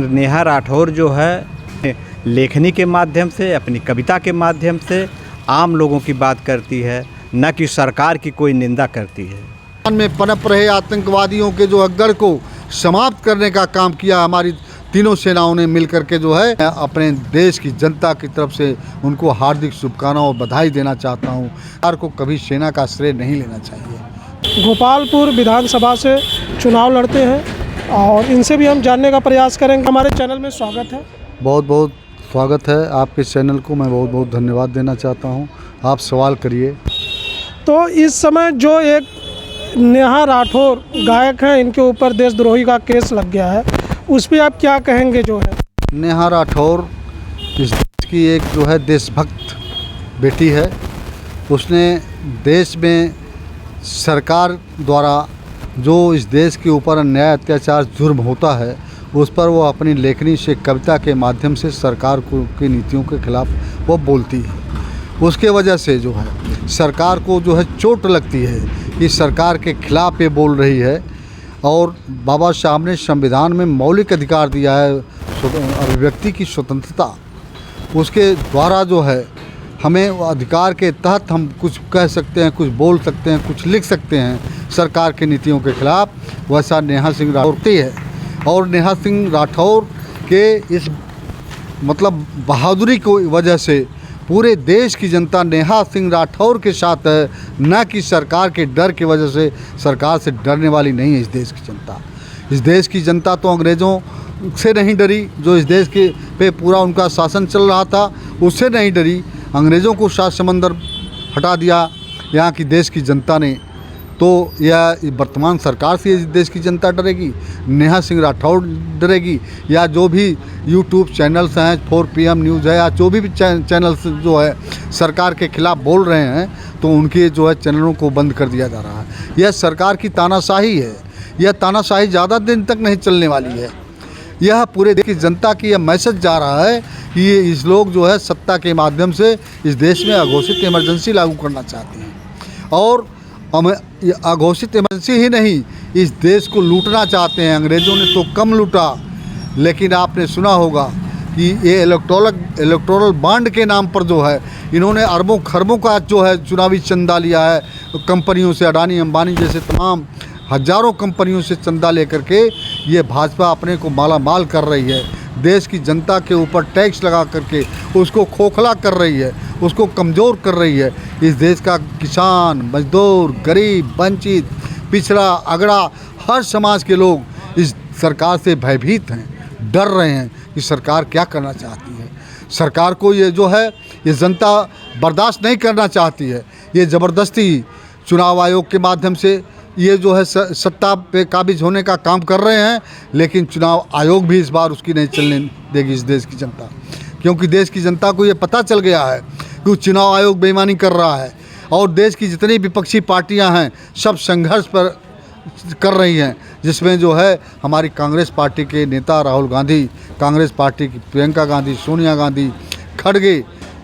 नेहा राठौर जो है लेखनी के माध्यम से, अपनी कविता के माध्यम से आम लोगों की बात करती है, न कि सरकार की कोई निंदा करती है। में पनप रहे आतंकवादियों के जो अग्गर को समाप्त करने का काम किया हमारी तीनों सेनाओं ने मिलकर के जो है। अपने देश की जनता की तरफ से उनको हार्दिक शुभकामनाएं और बधाई देना चाहता हूँ। सरकार को कभी सेना का श्रेय नहीं लेना चाहिए। गोपालपुर विधानसभा से चुनाव लड़ते हैं और इनसे भी हम जानने का प्रयास करेंगे। हमारे चैनल में स्वागत है। बहुत बहुत स्वागत है आपके चैनल को। मैं बहुत बहुत धन्यवाद देना चाहता हूँ। आप सवाल करिए। तो इस समय जो एक नेहा राठौर गायक हैं, इनके ऊपर देशद्रोही का केस लग गया है, उस पर आप क्या कहेंगे? जो है नेहा राठौर इस देश की एक जो है देशभक्त बेटी है। उसने देश में सरकार द्वारा जो इस देश के ऊपर अन्याय अत्याचार जुर्म होता है, उस पर वो अपनी लेखनी से, कविता के माध्यम से सरकार को की नीतियों के खिलाफ वो बोलती है। उसके वजह से जो है सरकार को जो है चोट लगती है कि सरकार के खिलाफ ये बोल रही है। और बाबा साहब ने संविधान में मौलिक अधिकार दिया है अभिव्यक्ति की स्वतंत्रता, उसके द्वारा जो है हमें अधिकार के तहत हम कुछ कह सकते हैं, कुछ बोल सकते हैं, कुछ लिख सकते हैं सरकार की नीतियों के खिलाफ। वैसा नेहा सिंह राठौर है। और नेहा सिंह राठौर के इस मतलब बहादुरी की वजह से पूरे देश की जनता नेहा सिंह राठौर के साथ है, न कि सरकार के डर की वजह से। सरकार से डरने वाली नहीं है इस देश की जनता। इस देश की जनता तो अंग्रेज़ों से नहीं डरी, जो इस देश के पे पूरा उनका शासन चल रहा था, उससे नहीं डरी। अंग्रेज़ों को सात समंदर हटा दिया यहाँ की देश की जनता ने। तो यह वर्तमान सरकार से इस देश की जनता डरेगी, नेहा सिंह राठौर डरेगी, या जो भी यूट्यूब चैनल्स हैं, 4 PM न्यूज़ है, या जो भी चैनल्स जो है सरकार के खिलाफ बोल रहे हैं, तो उनके जो है चैनलों को बंद कर दिया जा रहा है। यह सरकार की तानाशाही है। यह तानाशाही ज़्यादा दिन तक नहीं चलने वाली है। यह पूरे देश की जनता की यह मैसेज जा रहा है कि ये इस लोग जो है सत्ता के माध्यम से इस देश में अघोषित इमरजेंसी लागू करना चाहते हैं। और अघोषित इमरजेंसी ही नहीं, इस देश को लूटना चाहते हैं। अंग्रेज़ों ने तो कम लूटा, लेकिन आपने सुना होगा कि ये इलेक्टोरल बॉन्ड के नाम पर जो है इन्होंने अरबों खरबों का जो है चुनावी चंदा लिया है कंपनियों से। अडानी अंबानी जैसे तमाम हजारों कंपनियों से चंदा लेकर के ये भाजपा अपने को माला माल कर रही है। देश की जनता के ऊपर टैक्स लगा करके उसको खोखला कर रही है, उसको कमज़ोर कर रही है। इस देश का किसान, मजदूर, गरीब, वंचित, पिछड़ा, अगड़ा, हर समाज के लोग इस सरकार से भयभीत हैं, डर रहे हैं कि सरकार क्या करना चाहती है। सरकार को ये जो है ये जनता बर्दाश्त नहीं करना चाहती है। ये ज़बरदस्ती चुनाव आयोग के माध्यम से ये जो है सत्ता पे काबिज होने का काम कर रहे हैं, लेकिन चुनाव आयोग भी इस बार उसकी नहीं चलने देगी इस देश की जनता। क्योंकि देश की जनता को ये पता चल गया है कि चुनाव आयोग बेईमानी कर रहा है। और देश की जितनी विपक्षी पार्टियां हैं सब संघर्ष पर कर रही हैं, जिसमें जो है हमारी कांग्रेस पार्टी के नेता राहुल गांधी, कांग्रेस पार्टी की प्रियंका गांधी, सोनिया गांधी,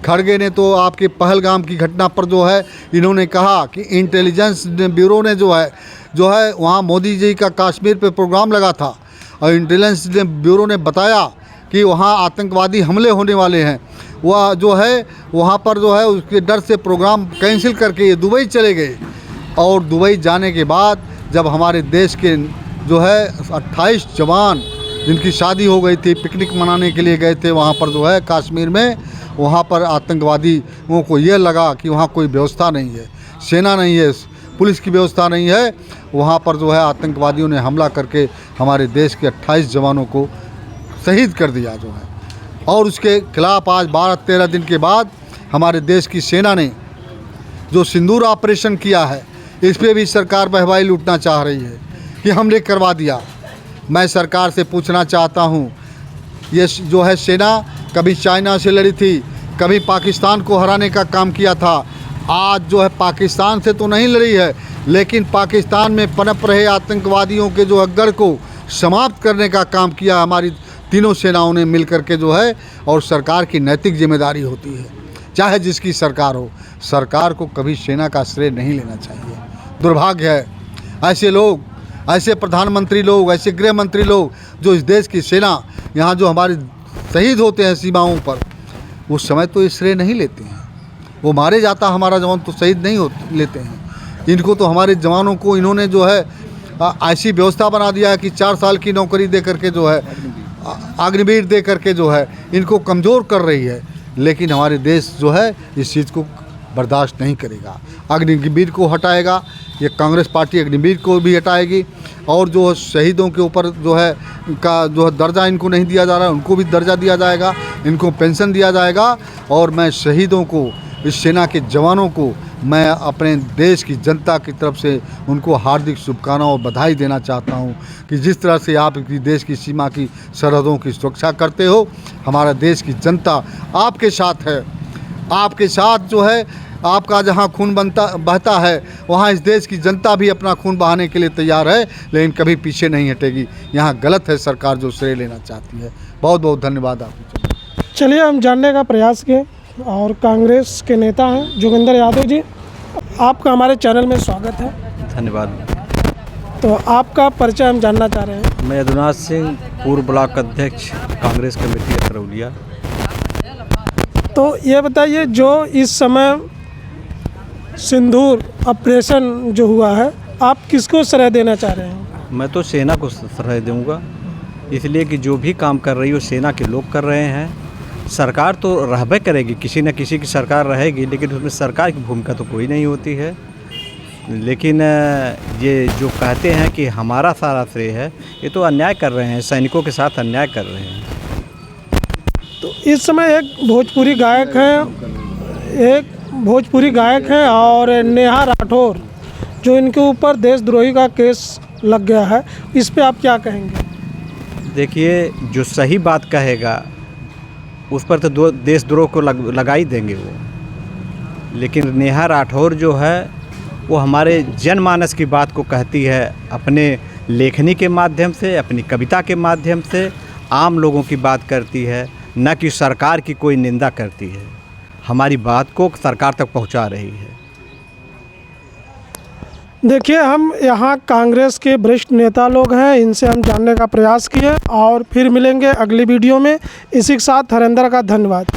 खड़गे ने तो आपके पहलगाम की घटना पर जो है इन्होंने कहा कि इंटेलिजेंस ब्यूरो ने जो है वहाँ मोदी जी का कश्मीर पे प्रोग्राम लगा था, और इंटेलिजेंस ब्यूरो ने बताया कि वहाँ आतंकवादी हमले होने वाले हैं। वह जो है वहाँ पर जो है उसके डर से प्रोग्राम कैंसिल करके ये दुबई चले गए। और दुबई जाने के बाद जब हमारे देश के जो है 28 जवान जिनकी शादी हो गई थी, पिकनिक मनाने के लिए गए थे वहाँ पर जो है कश्मीर में, वहाँ पर आतंकवादियों को ये लगा कि वहाँ कोई व्यवस्था नहीं है, सेना नहीं है, पुलिस की व्यवस्था नहीं है। वहाँ पर जो है आतंकवादियों ने हमला करके हमारे देश के 28 जवानों को शहीद कर दिया जो है। और उसके खिलाफ आज 12-13 दिन के बाद हमारे देश की सेना ने जो सिंदूर ऑपरेशन किया है, इस पर भी सरकार बहवाई लूटना चाह रही है कि हमने करवा दिया। मैं सरकार से पूछना चाहता हूँ, ये जो है सेना कभी चाइना से लड़ी थी, कभी पाकिस्तान को हराने का काम किया था। आज जो है पाकिस्तान से तो नहीं लड़ी है, लेकिन पाकिस्तान में पनप रहे आतंकवादियों के जो अग्गर को समाप्त करने का काम किया हमारी तीनों सेनाओं ने मिलकर के जो है। और सरकार की नैतिक जिम्मेदारी होती है, चाहे जिसकी सरकार हो, सरकार को कभी सेना का श्रेय नहीं लेना चाहिए। दुर्भाग्य है ऐसे लोग, ऐसे प्रधानमंत्री लोग, ऐसे गृह मंत्री लोग जो इस देश की सेना यहाँ जो हमारे शहीद होते हैं सीमाओं पर, उस समय तो ये श्रेय नहीं लेते हैं। वो मारे जाता हमारा जवान तो शहीद नहीं लेते हैं। इनको तो हमारे जवानों को इन्होंने जो है ऐसी व्यवस्था बना दिया है कि 4 साल की नौकरी दे करके जो है, अग्निवीर दे करके जो है इनको कमज़ोर कर रही है। लेकिन हमारे देश जो है इस चीज़ को बर्दाश्त नहीं करेगा। अग्निवीर को हटाएगा, ये कांग्रेस पार्टी अग्निवीर को भी हटाएगी। और जो शहीदों के ऊपर जो है दर्जा इनको नहीं दिया जा रहा है, उनको भी दर्जा दिया जाएगा, इनको पेंशन दिया जाएगा। और मैं शहीदों को, इस सेना के जवानों को मैं अपने देश की जनता की तरफ से उनको हार्दिक शुभकामनाएं और बधाई देना चाहता हूं कि जिस तरह से आप देश की सीमा की सरहदों की सुरक्षा करते हो, हमारा देश की जनता आपके साथ है। आपके साथ जो है, आपका जहां खून बहता है वहां इस देश की जनता भी अपना खून बहाने के लिए तैयार है, लेकिन कभी पीछे नहीं हटेगी। यहाँ गलत है सरकार जो श्रेय लेना चाहती है। बहुत बहुत धन्यवाद आपको। चलिए हम जानने का प्रयास किए, और कांग्रेस के नेता हैं जोगिंदर यादव जी, आपका हमारे चैनल में स्वागत है। धन्यवाद। तो आपका परिचय हम जानना चाह रहे हैं। मैं यदुनाथ सिंह, पूर्व ब्लॉक अध्यक्ष, कांग्रेस कमेटी अतरौलिया। तो ये बताइए, जो इस समय सिंदूर ऑपरेशन जो हुआ है, आप किसको श्रेय देना चाह रहे हैं? मैं तो सेना को श्रेय दूंगा, इसलिए कि जो भी काम कर रही है वो सेना के लोग कर रहे हैं। सरकार तो रहबे करेगी, किसी न किसी की सरकार रहेगी, लेकिन उसमें सरकार की भूमिका तो कोई नहीं होती है। लेकिन ये जो कहते हैं कि हमारा सारा श्रेय है, ये तो अन्याय कर रहे हैं, सैनिकों के साथ अन्याय कर रहे हैं। तो इस समय एक भोजपुरी गायक हैं और नेहा राठौर, जो इनके ऊपर देशद्रोही का केस लग गया है, इस पे आप क्या कहेंगे? देखिए, जो सही बात कहेगा उस पर तो देशद्रोह को लगा ही देंगे वो। लेकिन नेहा राठौर जो है वो हमारे जनमानस की बात को कहती है, अपने लेखनी के माध्यम से, अपनी कविता के माध्यम से आम लोगों की बात करती है, न कि सरकार की कोई निंदा करती है। हमारी बात को सरकार तक पहुंचा रही है। देखिए, हम यहाँ कांग्रेस के वरिष्ठ नेता लोग हैं, इनसे हम जानने का प्रयास किए, और फिर मिलेंगे अगली वीडियो में। इसी के साथ हरेंद्र का धन्यवाद।